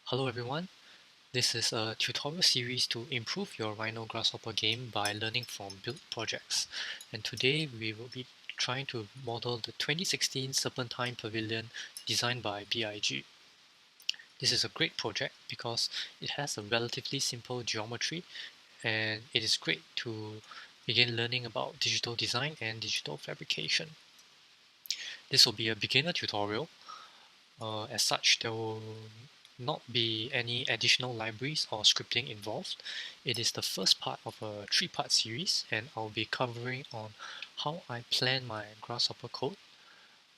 Hello everyone, this is a tutorial series to improve your Rhino Grasshopper game by learning from build projects. And today we will be trying to model the 2016 Serpentine Pavilion designed by BIG. This is a great project because it has a relatively simple geometry and it is great to begin learning about digital design and digital fabrication. This will be a beginner tutorial. As such, there will not be any additional libraries or scripting involved. It is the first part of a three-part series, and I'll be covering on how I plan my Grasshopper code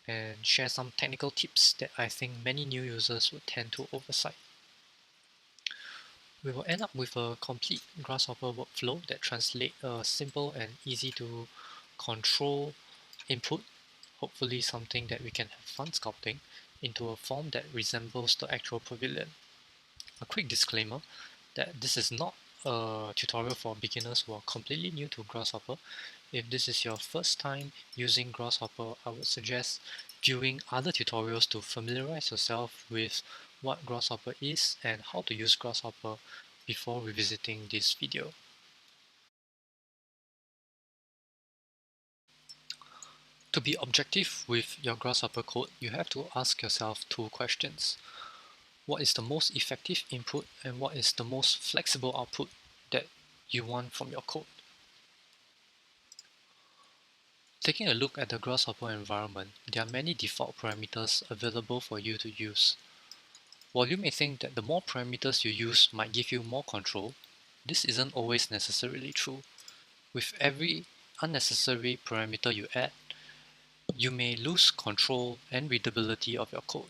and share some technical tips that I think many new users would tend to oversight. We will end up with a complete Grasshopper workflow that translates a simple and easy to control input, hopefully something that we can have fun sculpting, into a form that resembles the actual pavilion. A quick disclaimer that this is not a tutorial for beginners who are completely new to Grasshopper. If this is your first time using Grasshopper, I would suggest viewing other tutorials to familiarize yourself with what Grasshopper is and how to use Grasshopper before revisiting this video. To be objective with your Grasshopper code, you have to ask yourself two questions. What is the most effective input and what is the most flexible output that you want from your code? Taking a look at the Grasshopper environment, there are many default parameters available for you to use. While you may think that the more parameters you use might give you more control, this isn't always necessarily true. With every unnecessary parameter you add, you may lose control and readability of your code.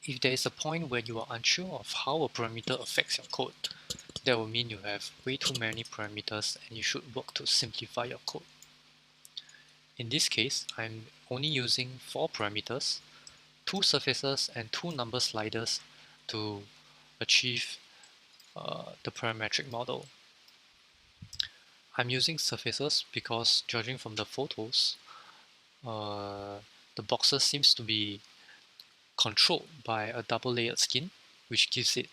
If there is a point where you are unsure of how a parameter affects your code, that will mean you have way too many parameters and you should work to simplify your code. In this case, I'm only using 4 parameters, 2 surfaces and 2 number sliders to achieve the parametric model. I'm using surfaces because, judging from the photos, the boxes seems to be controlled by a double layered skin, which gives it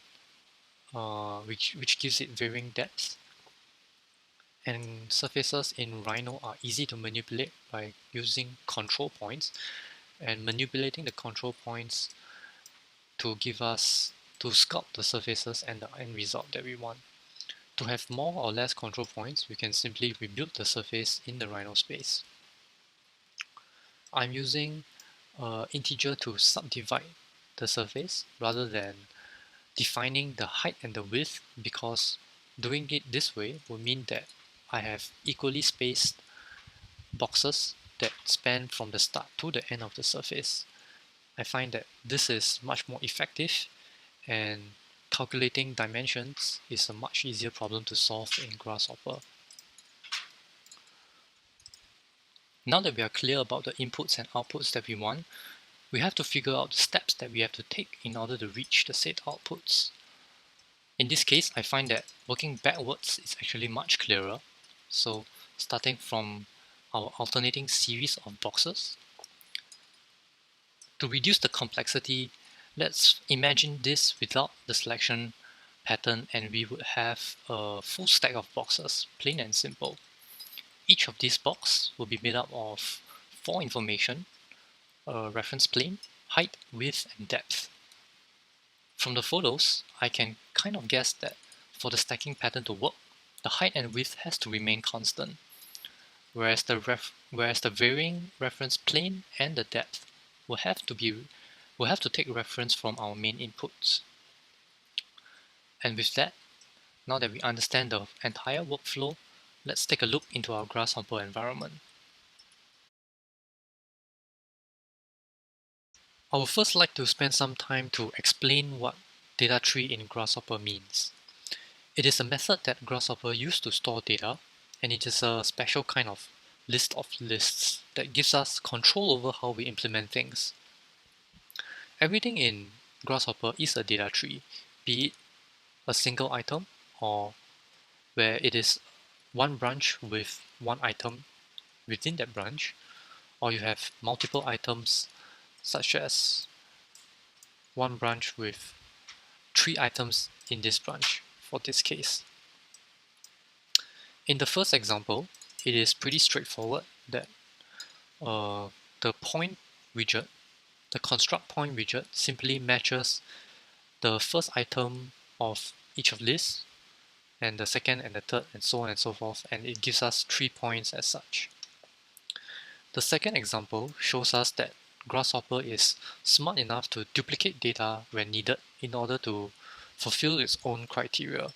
varying depths. And surfaces in Rhino are easy to manipulate by using control points and manipulating the control points to sculpt the surfaces and the end result that we want. To have more or less control points, we can simply rebuild the surface in the Rhino space. I'm using integer to subdivide the surface rather than defining the height and the width, because doing it this way will mean that I have equally spaced boxes that span from the start to the end of the surface. I find that this is much more effective, and calculating dimensions is a much easier problem to solve in Grasshopper. Now that we are clear about the inputs and outputs that we want, we have to figure out the steps that we have to take in order to reach the said outputs. In this case, I find that working backwards is actually much clearer. So starting from our alternating series of boxes, to reduce the complexity, let's imagine this without the selection pattern, and we would have a full stack of boxes, plain and simple. Each of these boxes will be made up of 4 information: a reference plane, height, width, and depth. From the photos, I can kind of guess that for the stacking pattern to work, the height and width has to remain constant, whereas the varying reference plane and the depth will have to take reference from our main inputs. And with that, now that we understand the entire workflow, let's take a look into our Grasshopper environment. I would first like to spend some time to explain what data tree in Grasshopper means. It is a method that Grasshopper used to store data, and it is a special kind of list of lists that gives us control over how we implement things. Everything in Grasshopper is a data tree, be it a single item or where it is one branch with one item within that branch, or you have multiple items such as one branch with 3 items in this branch for this case. In the first example, it is pretty straightforward that the point widget, the construct point widget, simply matches the first item of each of these, and the second and the third, and so on and so forth, and it gives us 3 points as such. The second example shows us that Grasshopper is smart enough to duplicate data when needed in order to fulfill its own criteria.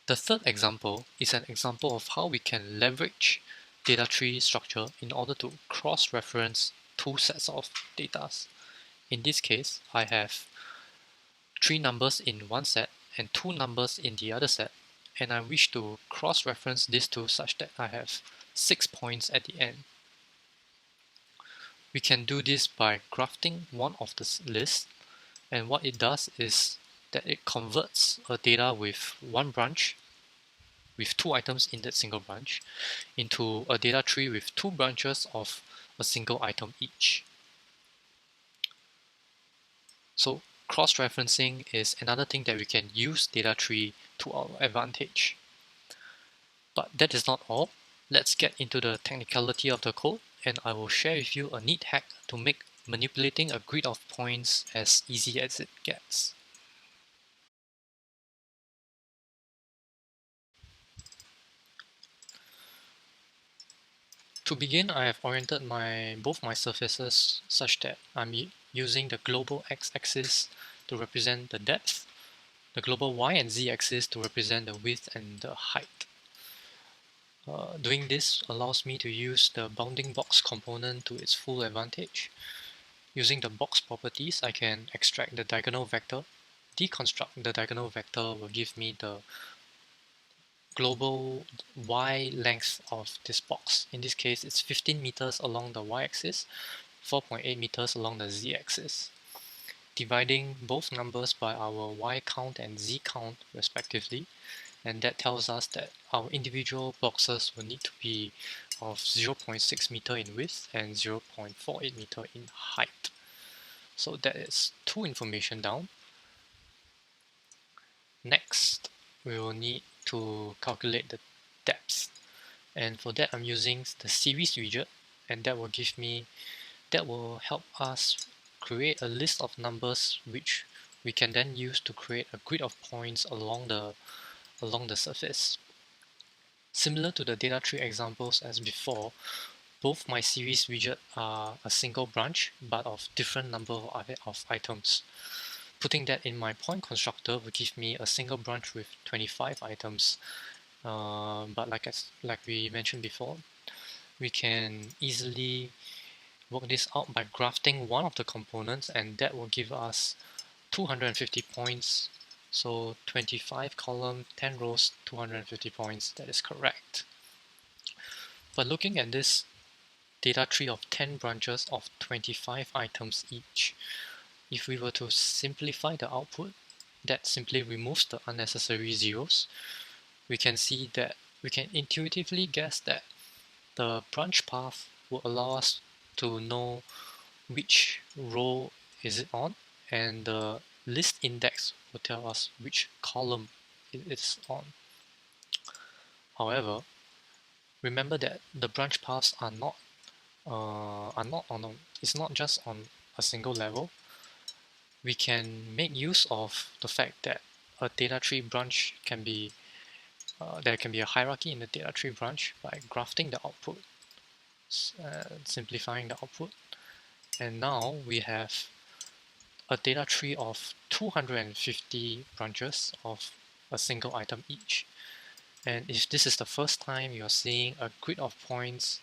The third example is an example of how we can leverage data tree structure in order to cross-reference 2 sets of data. In this case, I have 3 numbers in one set and 2 numbers in the other set, and I wish to cross-reference these two such that I have 6 points at the end. We can do this by grafting one of the lists, and what it does is that it converts a data with one branch, with 2 items in that single branch, into a data tree with 2 branches of a single item each. So cross-referencing is another thing that we can use data tree to our advantage. But that is not all. Let's get into the technicality of the code, and I will share with you a neat hack to make manipulating a grid of points as easy as it gets. To begin, I have oriented both my surfaces such that I'm using the global x-axis to represent the depth, the global y and z-axis to represent the width and the height. Doing this allows me to use the bounding box component to its full advantage. Using the box properties, I can extract the diagonal vector. Deconstruct the diagonal vector will give me the global y length of this box. In this case, it's 15 meters along the y-axis, 4.8 meters along the z-axis. Dividing both numbers by our y count and z count respectively, and that tells us that our individual boxes will need to be of 0.6 meter in width and 0.48 meter in height. So that is 2 information down. Next, we will need to calculate the depth, and for that I'm using the series widget, and that will help us create a list of numbers which we can then use to create a grid of points along the surface. Similar to the data tree examples as before, both my series widget are a single branch but of different number of items. Putting that in my point constructor will give me a single branch with 25 items. But like we mentioned before, we can easily work this out by grafting one of the components, and that will give us 250 points. So 25 column, 10 rows, 250 points. That is correct. But looking at this data tree of 10 branches of 25 items each, if we were to simplify the output, that simply removes the unnecessary zeros. We can see that we can intuitively guess that the branch path will allow us to know which row is it on, and the list index will tell us which column it is on. However, remember that the branch paths are not it's not just on a single level. We can make use of the fact that a data tree branch can be there can be a hierarchy in the data tree branch by grafting the output, simplifying the output, and now we have a data tree of 250 branches of a single item each. And if this is the first time you're seeing a grid of points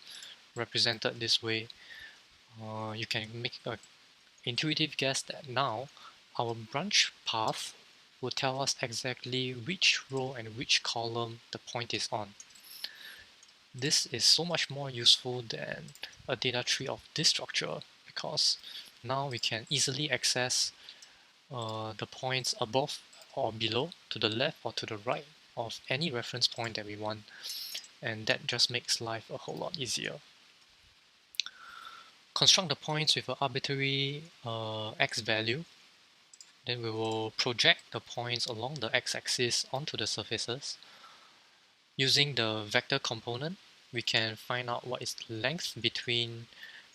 represented this way, you can make an intuitive guess that now our branch path will tell us exactly which row and which column the point is on. This is so much more useful than a data tree of this structure, because now we can easily access the points above or below, to the left or to the right of any reference point that we want, and that just makes life a whole lot easier. construct the points with an arbitrary x value. Then we will project the points along the x-axis onto the surfaces. Using the vector component, we can find out what is the length between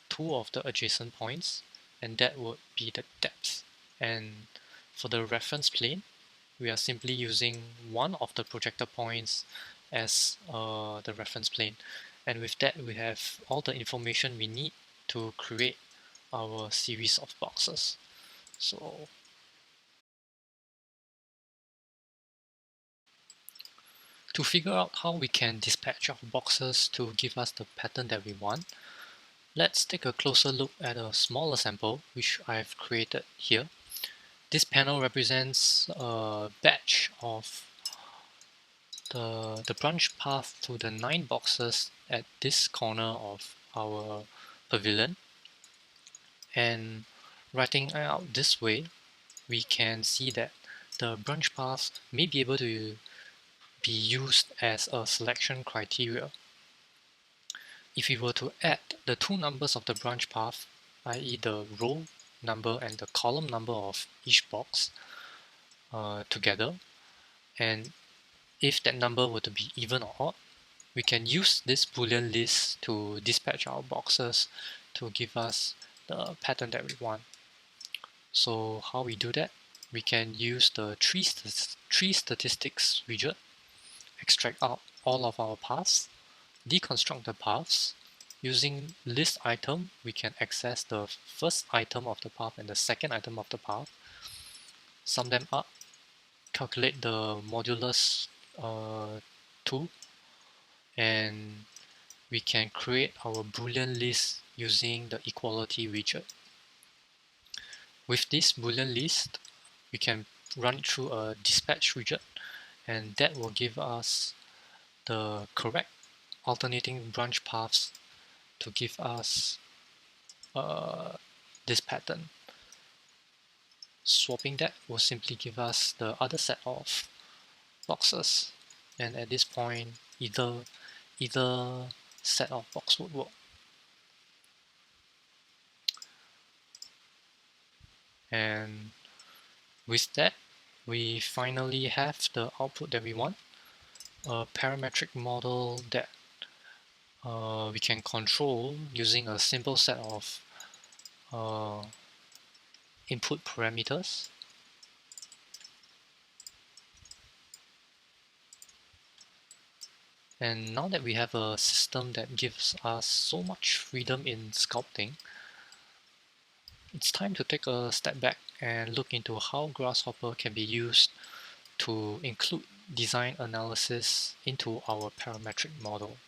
two of the adjacent points, and that would be the depth. And for the reference plane, we are simply using one of the projector points as the reference plane. And with that, we have all the information we need to create our series of boxes. So to figure out how we can dispatch our boxes to give us the pattern that we want, let's take a closer look at a smaller sample which I've created here. This panel represents a batch of the branch path to the 9 boxes at this corner of our pavilion. And writing out this way, we can see that the branch path may be able to be used as a selection criteria. If we were to add the two numbers of the branch path, i.e. the row number and the column number of each box together, and if that number were to be even or odd, we can use this Boolean list to dispatch our boxes to give us the pattern that we want. So how we do that? We can use the tree statistics widget, extract out all of our paths, deconstruct the paths. Using list item, we can access the first item of the path and the second item of the path, sum them up, calculate the modulus 2, and we can create our Boolean list using the equality widget. With this Boolean list, we can run through a dispatch widget, and that will give us the correct alternating branch paths to give us this pattern. Swapping that will simply give us the other set of boxes, and at this point either set of box would work. And with that, we finally have the output that we want, a parametric model that we can control using a simple set of input parameters. And now that we have a system that gives us so much freedom in sculpting, it's time to take a step back and look into how Grasshopper can be used to include design analysis into our parametric model.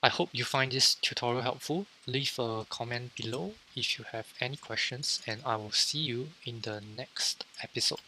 I hope you find this tutorial helpful. Leave a comment below if you have any questions, and I will see you in the next episode.